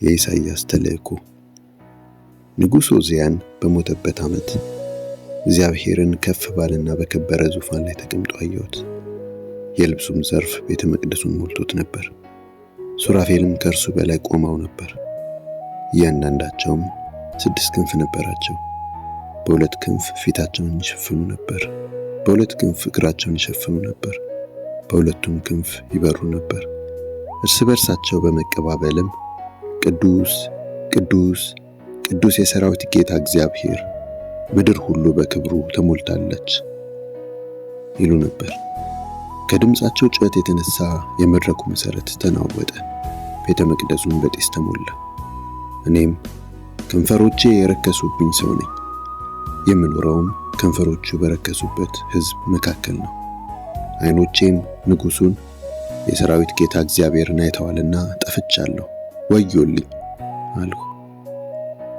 የኢሳይያስ ተልእኮ። ንጉሥ ዖዝያን በሞተበት ዓመት እግዚአብሔርን ከፍ ባለና በከበረ ዙፋን ላይ ተቀምጦ አየሁት። የልብሱም ዘርፍ ቤተ መቅደሱን ሞልቶት ነበር። ሱራፌልም ከእርሱ በላይ ቆመው ነበር። እያንዳንዳቸውም 6 ክንፍ ነበራቸው። በ2 ክንፍ ፊታቸውን ይሸፍኑ ነበር፣ በ2 ክንፍ እግራቸውን ይሸፍኑ ነበር፣ በ2ቱም ክንፍ ይበሩ ነበር። እርስ በርሳቸው በመቀባበልም ቅዱስ ቅዱስ ቅዱስ የሰራዊት ጌታ እግዚአብሔር፣ ምድር ሁሉ በክብሩ ተሞልታለች ይሉ ነበር። ከድምፃቸው ጩኸት የተነሳ የመድረኩ መሠረት ተናወጠ፣ ቤተ መቅደሱን በጢስ ተሞላ። እኔም ከንፈሮቼ የረከሱብኝ ሰው ነኝ፣ የምኖረውም ከንፈሮቹ በረከሱበት ሕዝብ መካከል ነው። ዓይኖቼም ንጉሡን የሰራዊት ጌታ እግዚአብሔርን አይተዋልና ጠፍቻለሁ፣ ወዮልኝ አልሁ።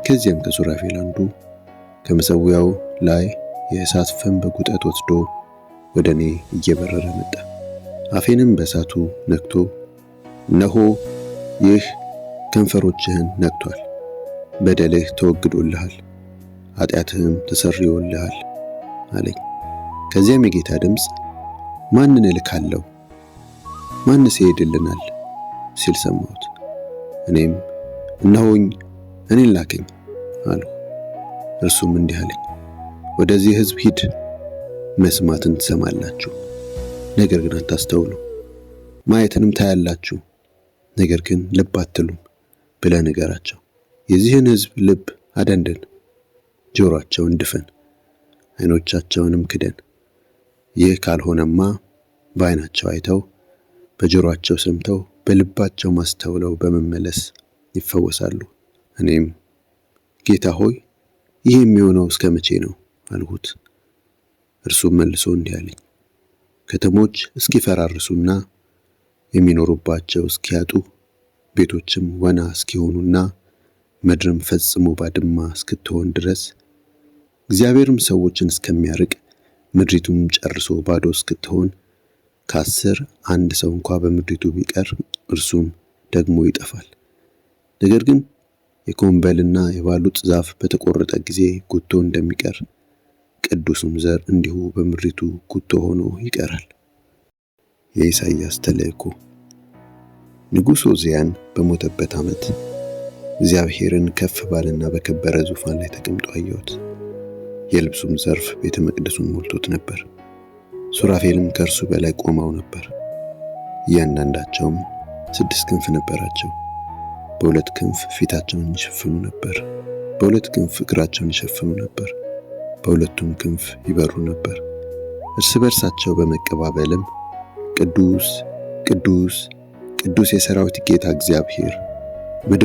ከዚያም ከሱራፌል አንዱ ከመሠዊያው ላይ የእሳት ፍም በጉጠት ወስዶ ወደ እኔ እየበረረ መጣ። አፌንም በእሳቱ ነክቶ እነሆ ይህ ከንፈሮችህን ነክቷል፣ በደልህ ተወግዶልሃል፣ ኃጢአትህም ተሰርዮልሃል አለኝ። ከዚያም የጌታ ድምፅ ማንን እልካለሁ? ማንስ ይሄድልናል? ሲል ሰማሁት። እኔም እነሆኝ እኔን ላከኝ አልሁ። እርሱም እንዲህ አለኝ፣ ወደዚህ ሕዝብ ሂድ፣ መስማትን ትሰማላችሁ፣ ነገር ግን አታስተውሉ፣ ማየትንም ታያላችሁ፣ ነገር ግን ልብ አትሉም ብለህ ንገራቸው። የዚህን ሕዝብ ልብ አደንድን፣ ጆሮአቸውን ድፈን፣ ዓይኖቻቸውንም ክደን። ይህ ካልሆነማ በዓይናቸው አይተው በጆሮአቸው ሰምተው በልባቸው ማስተውለው በመመለስ ይፈወሳሉ። እኔም ጌታ ሆይ ይህ የሚሆነው እስከ መቼ ነው አልሁት። እርሱም መልሶ እንዲህ አለኝ፣ ከተሞች እስኪፈራርሱና የሚኖሩባቸው እስኪያጡ፣ ቤቶችም ወና እስኪሆኑና ምድርም ፈጽሞ ባድማ እስክትሆን ድረስ፣ እግዚአብሔርም ሰዎችን እስከሚያርቅ ምድሪቱም ጨርሶ ባዶ እስክትሆን፣ ከ10 አንድ ሰው እንኳ በምድሪቱ ቢቀር እርሱም ደግሞ ይጠፋል። ነገር ግን የኮምበልና የባሉጥ ዛፍ በተቆረጠ ጊዜ ጉቶ እንደሚቀር፣ ቅዱሱም ዘር እንዲሁ በምድሪቱ ጉቶ ሆኖ ይቀራል። የኢሳይያስ ተልእኮ። ንጉሥ ዖዝያን በሞተበት ዓመት እግዚአብሔርን ከፍ ባለና በከበረ ዙፋን ላይ ተቀምጦ አየሁት። የልብሱም ዘርፍ ቤተ መቅደሱን ሞልቶት ነበር። ሱራፌልም ከእርሱ በላይ ቆመው ነበር። እያንዳንዳቸውም 6 ክንፍ ነበራቸው። በ2 ክንፍ ፊታቸውን ይሸፍኑ ነበር፣ በ2 ክንፍ እግራቸውን ይሸፍኑ ነበር፣ በ2ቱም ክንፍ ይበሩ ነበር። እርስ በርሳቸው በመቀባበልም ቅዱስ ቅዱስ ቅዱስ የሰራዊት ጌታ እግዚአብሔር፣ ምድር